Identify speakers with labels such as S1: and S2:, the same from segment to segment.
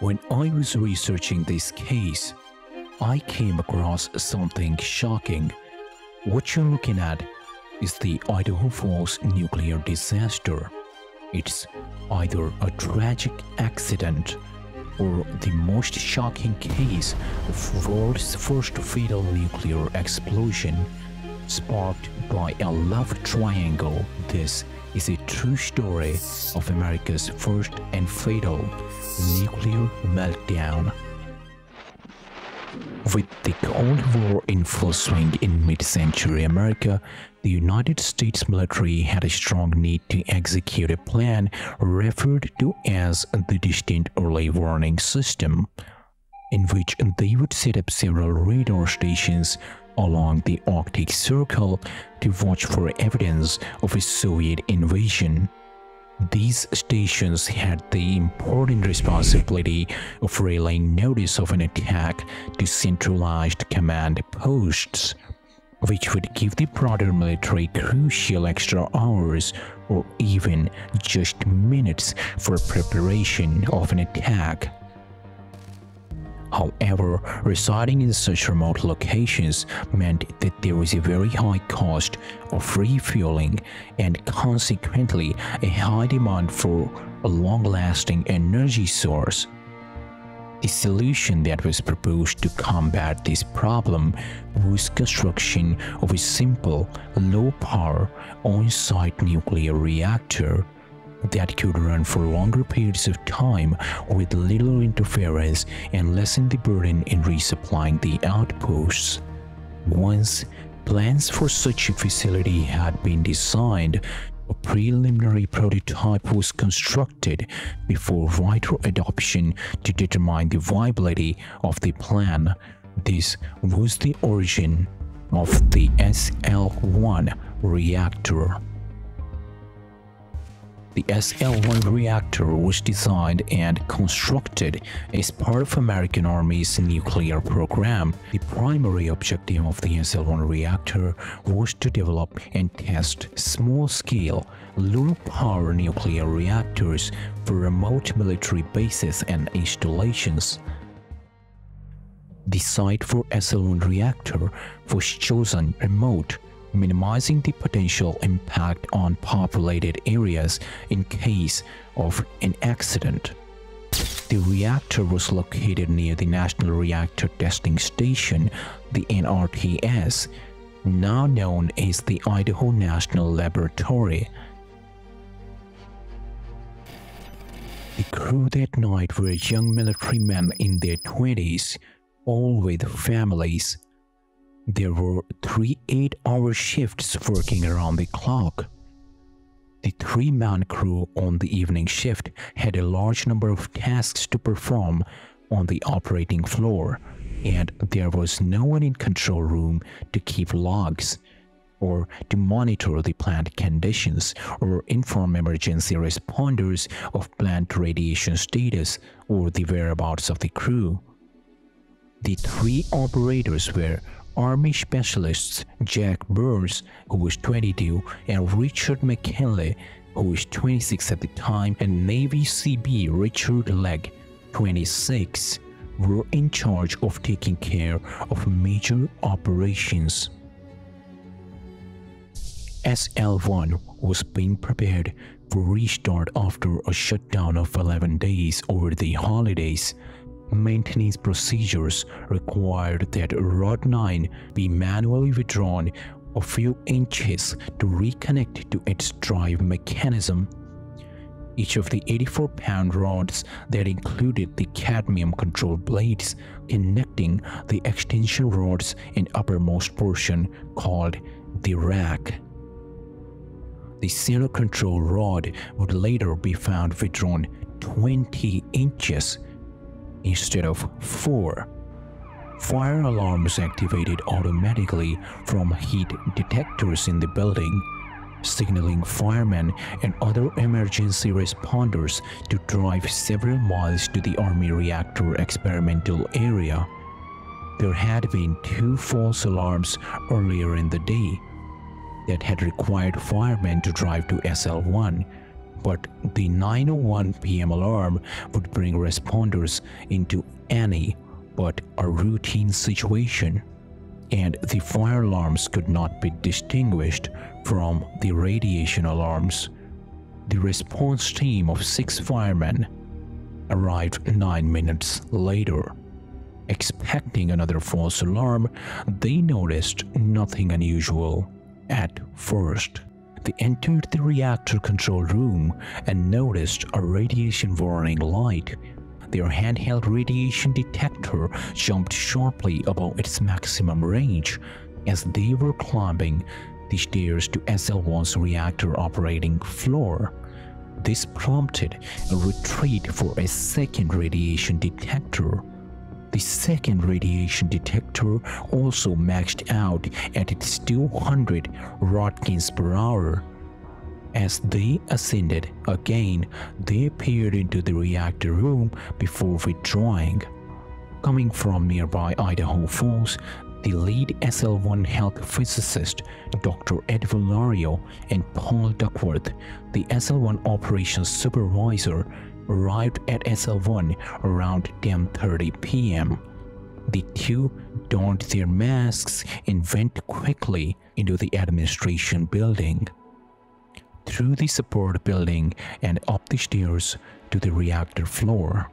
S1: When I was researching this case, I came across something shocking. What you're looking at is the Idaho Falls nuclear disaster. It's either a tragic accident or the most shocking case of world's first fatal nuclear explosion sparked by a love triangle. This is a true story of America's first and fatal nuclear meltdown. With the Cold War in full swing in mid-century America, the United States military had a strong need to execute a plan referred to as the Distant Early Warning System, in which they would set up several radar stations along the Arctic Circle to watch for evidence of a Soviet invasion. These stations had the important responsibility of relaying notice of an attack to centralized command posts, which would give the broader military crucial extra hours or even just minutes for preparation of an attack. However, residing in such remote locations meant that there was a very high cost of refueling and consequently a high demand for a long-lasting energy source. The solution that was proposed to combat this problem was construction of a simple, low-power, on-site nuclear reactor that could run for longer periods of time with little interference and lessen the burden in resupplying the outposts. Once plans for such a facility had been designed, a preliminary prototype was constructed before wider adoption to determine the viability of the plan. This was the origin of the SL-1 reactor. The SL-1 reactor was designed and constructed as part of American Army's nuclear program. The primary objective of the SL-1 reactor was to develop and test small-scale, low-power nuclear reactors for remote military bases and installations. The site for SL-1 reactor was chosen remote, minimizing the potential impact on populated areas in case of an accident. The reactor was located near the National Reactor Testing Station, the NRTS, now known as the Idaho National Laboratory. The crew that night were young military men in their 20s, all with families. There were 3 8-hour shifts working around the clock. The 3-man crew on the evening shift had a large number of tasks to perform on the operating floor, and there was no one in control room to keep logs, or to monitor the plant conditions, or inform emergency responders of plant radiation status or the whereabouts of the crew. The 3 operators were Army specialists Jack Burrs, who was 22, and Richard McKinley, who was 26 at the time, and Navy CB Richard Legg, 26, were in charge of taking care of major operations. SL-1 was being prepared for restart after a shutdown of 11 days over the holidays. Maintenance procedures required that Rod 9 be manually withdrawn a few inches to reconnect to its drive mechanism. Each of the 84-pound rods that included the cadmium control blades connecting the extension rods in uppermost portion called the rack. The center control rod would later be found withdrawn 20 inches instead of 4. Fire alarms activated automatically from heat detectors in the building, signaling firemen and other emergency responders to drive several miles to the Army reactor experimental area. There had been 2 false alarms earlier in the day that had required firemen to drive to SL-1, but the 9:01 p.m. alarm would bring responders into any but a routine situation, and the fire alarms could not be distinguished from the radiation alarms. The response team of 6 firemen arrived 9 minutes later. Expecting another false alarm, they noticed nothing unusual at first. They entered the reactor control room and noticed a radiation warning light. Their handheld radiation detector jumped sharply above its maximum range as they were climbing the stairs to SL1's reactor operating floor. This prompted a retreat for a second radiation detector. The second radiation detector also maxed out at its 200 Roentgens per hour. As they ascended again, they peered into the reactor room before withdrawing. Coming from nearby Idaho Falls, the lead SL1 health physicist, Dr. Ed Valario, and Paul Duckworth, the SL1 operations supervisor, arrived at SL1 around 10:30 p.m. The two donned their masks and went quickly into the administration building. Through the support building and up the stairs to the reactor floor.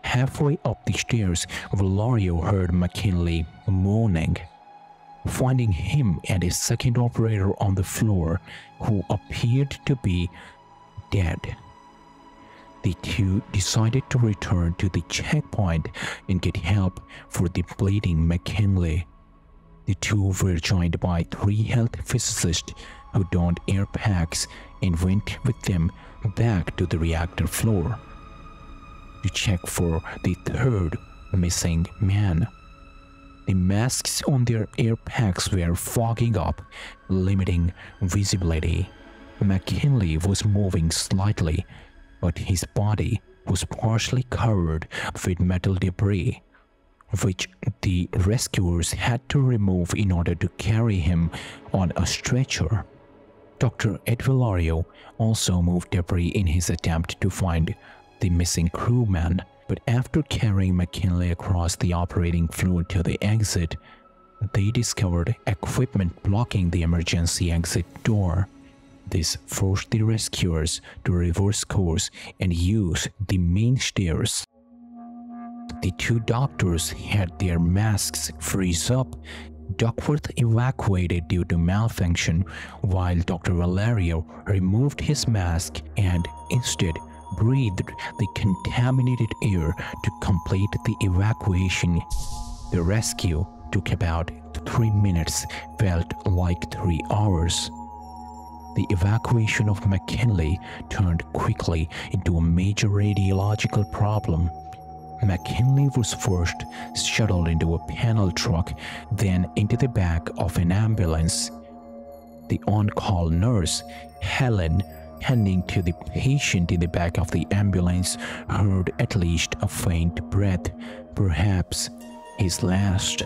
S1: Halfway up the stairs, Valario heard McKinley moaning. Finding him and a second operator on the floor, who appeared to be dead, the two decided to return to the checkpoint and get help for the bleeding McKinley. The two were joined by 3 health physicists who donned air packs and went with them back to the reactor floor to check for the third missing man. The masks on their air packs were fogging up, limiting visibility. McKinley was moving slightly, but his body was partially covered with metal debris, which the rescuers had to remove in order to carry him on a stretcher. Dr. Ed Valario also moved debris in his attempt to find the missing crewman, but after carrying McKinley across the operating floor to the exit, they discovered equipment blocking the emergency exit door. This forced the rescuers to reverse course and use the main stairs. The 2 doctors had their masks freeze up. Duckworth evacuated due to malfunction, while Dr. Valario removed his mask and instead breathed the contaminated air to complete the evacuation. The rescue took about 3 minutes, felt like 3 hours. The evacuation of McKinley turned quickly into a major radiological problem. McKinley was first shuttled into a panel truck, then into the back of an ambulance. The on-call nurse, Helen, tending to the patient in the back of the ambulance, heard at least a faint breath, perhaps his last.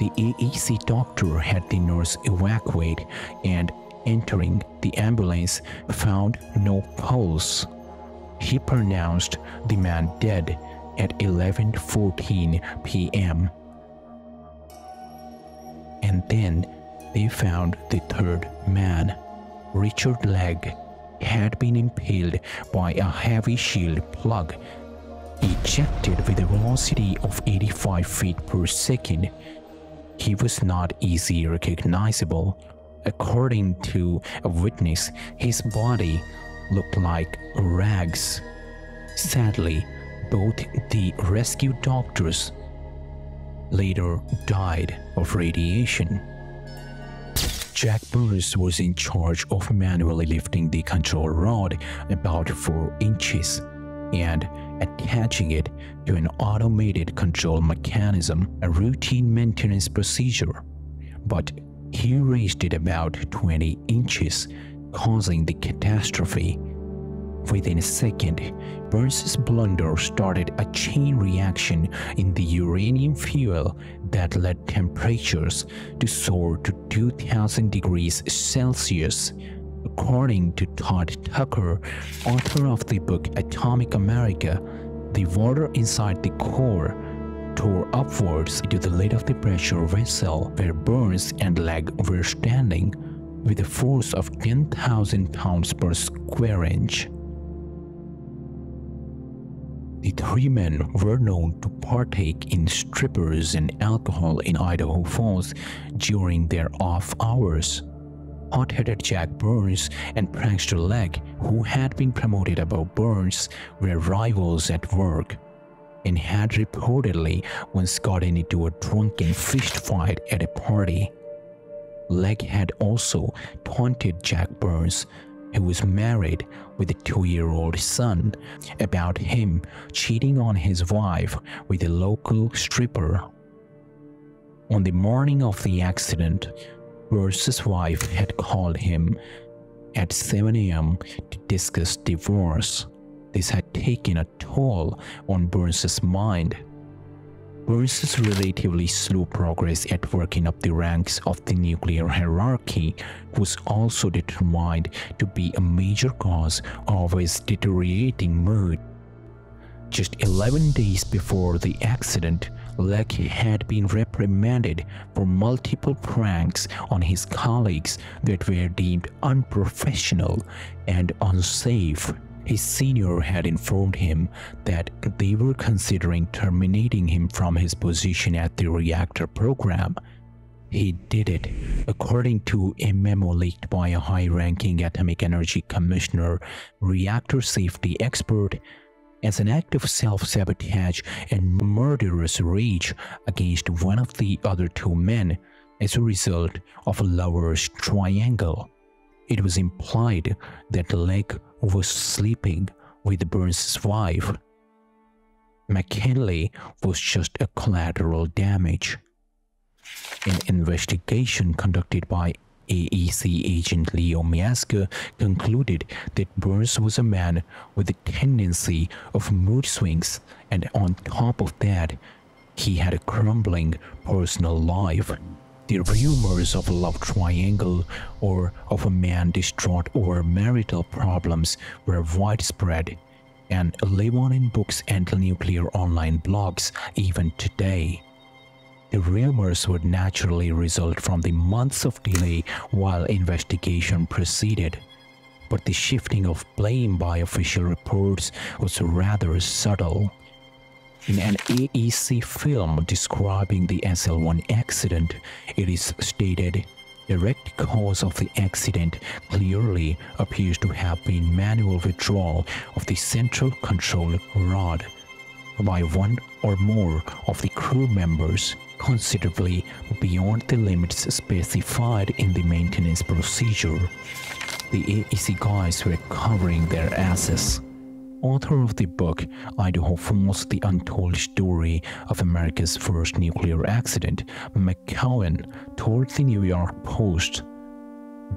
S1: The AEC doctor had the nurse evacuate and, entering the ambulance, found no pulse. He pronounced the man dead at 11:14 p.m. And then they found the third man. Richard Legg had been impaled by a heavy shield plug, ejected with a velocity of 85 feet per second. He was not easily recognizable. According to a witness, his body looked like rags. Sadly, both the rescue doctors later died of radiation. Jack Burris was in charge of manually lifting the control rod about 4 inches and attaching it to an automated control mechanism, a routine maintenance procedure. But he raised it about 20 inches, causing the catastrophe. Within a second, Burns's blunder started a chain reaction in the uranium fuel that led temperatures to soar to 2000 degrees Celsius. According to Todd Tucker, author of the book Atomic America, the water inside the core tore upwards into the lid of the pressure vessel where Burns and Legg were standing with a force of 10,000 pounds per square inch. The three men were known to partake in strippers and alcohol in Idaho Falls during their off hours. Hot-headed Jack Burns and prankster Legg, who had been promoted above Burns, were rivals at work and had reportedly once gotten into a drunken fist fight at a party. Legg had also taunted Jack Burns, who was married with a 2-year-old son, about him cheating on his wife with a local stripper. On the morning of the accident, Burns' wife had called him at 7 a.m. to discuss divorce. This had taken a toll on Burns' mind. Burns' relatively slow progress at working up the ranks of the nuclear hierarchy was also determined to be a major cause of his deteriorating mood. Just 11 days before the accident, Legg had been reprimanded for multiple pranks on his colleagues that were deemed unprofessional and unsafe. His senior had informed him that they were considering terminating him from his position at the reactor program. He did it, according to a memo leaked by a high-ranking atomic energy commissioner, reactor safety expert, as an act of self-sabotage and murderous rage against one of the other two men as a result of a lover's triangle. It was implied that Legg was sleeping with Burns' wife. McKinley was just a collateral damage. An investigation conducted by AEC agent Leo Miazga concluded that Burns was a man with a tendency of mood swings, and on top of that, he had a crumbling personal life. The rumors of a love triangle or of a man distraught over marital problems were widespread and live on in books and nuclear online blogs even today. The rumors would naturally result from the months of delay while investigation proceeded, but the shifting of blame by official reports was rather subtle. In an AEC film describing the SL-1 accident, it is stated, direct cause of the accident clearly appears to have been manual withdrawal of the central control rod by one or more of the crew members, considerably beyond the limits specified in the maintenance procedure. The AEC guys were covering their asses. Author of the book Idaho Falls, The Untold Story of America's First Nuclear Accident, McCowan told the New York Post,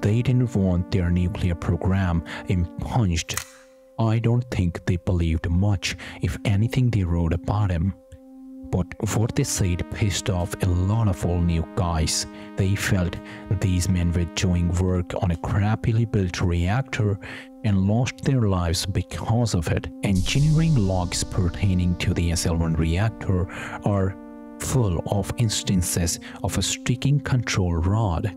S1: "They didn't want their nuclear program impunged. I don't think they believed much, if anything they wrote about him. But what they said pissed off a lot of old new guys. They felt these men were doing work on a crappily built reactor and lost their lives because of it. Engineering logs pertaining to the SL-1 reactor are full of instances of a sticking control rod.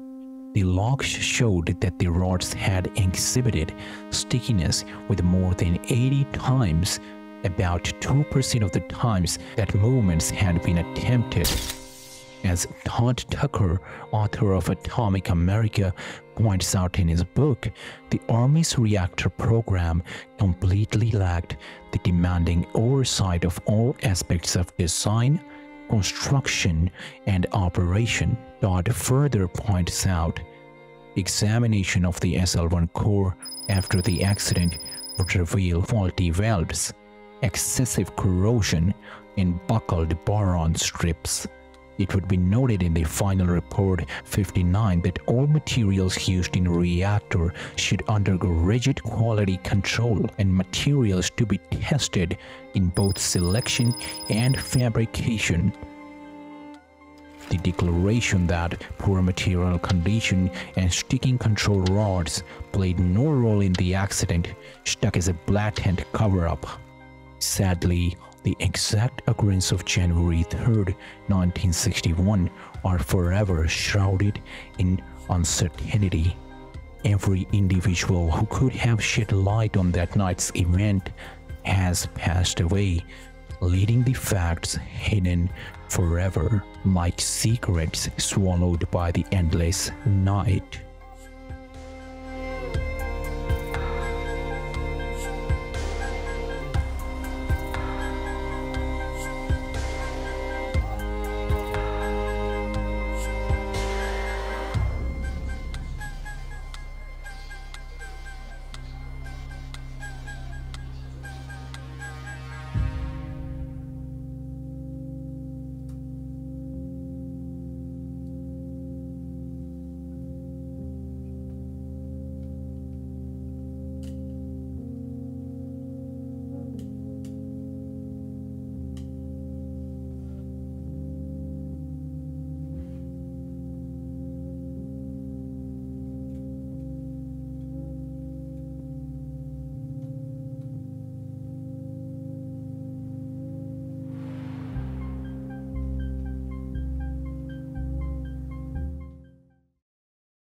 S1: The logs showed that the rods had exhibited stickiness with more than 80 times, about 2% of the times that movements had been attempted." As Todd Tucker, author of Atomic America, points out in his book, the Army's reactor program completely lacked the demanding oversight of all aspects of design, construction, and operation. Todd further points out, examination of the SL-1 core after the accident would reveal faulty valves, excessive corrosion, and buckled boron strips. It would be noted in the final report 59 that all materials used in a reactor should undergo rigid quality control and materials to be tested in both selection and fabrication. the declaration that poor material condition and sticking control rods played no role in the accident stuck as a blatant cover-up. Sadly, the exact occurrence of January 3rd, 1961 are forever shrouded in uncertainty. Every individual who could have shed light on that night's event has passed away, leaving the facts hidden forever like secrets swallowed by the endless night.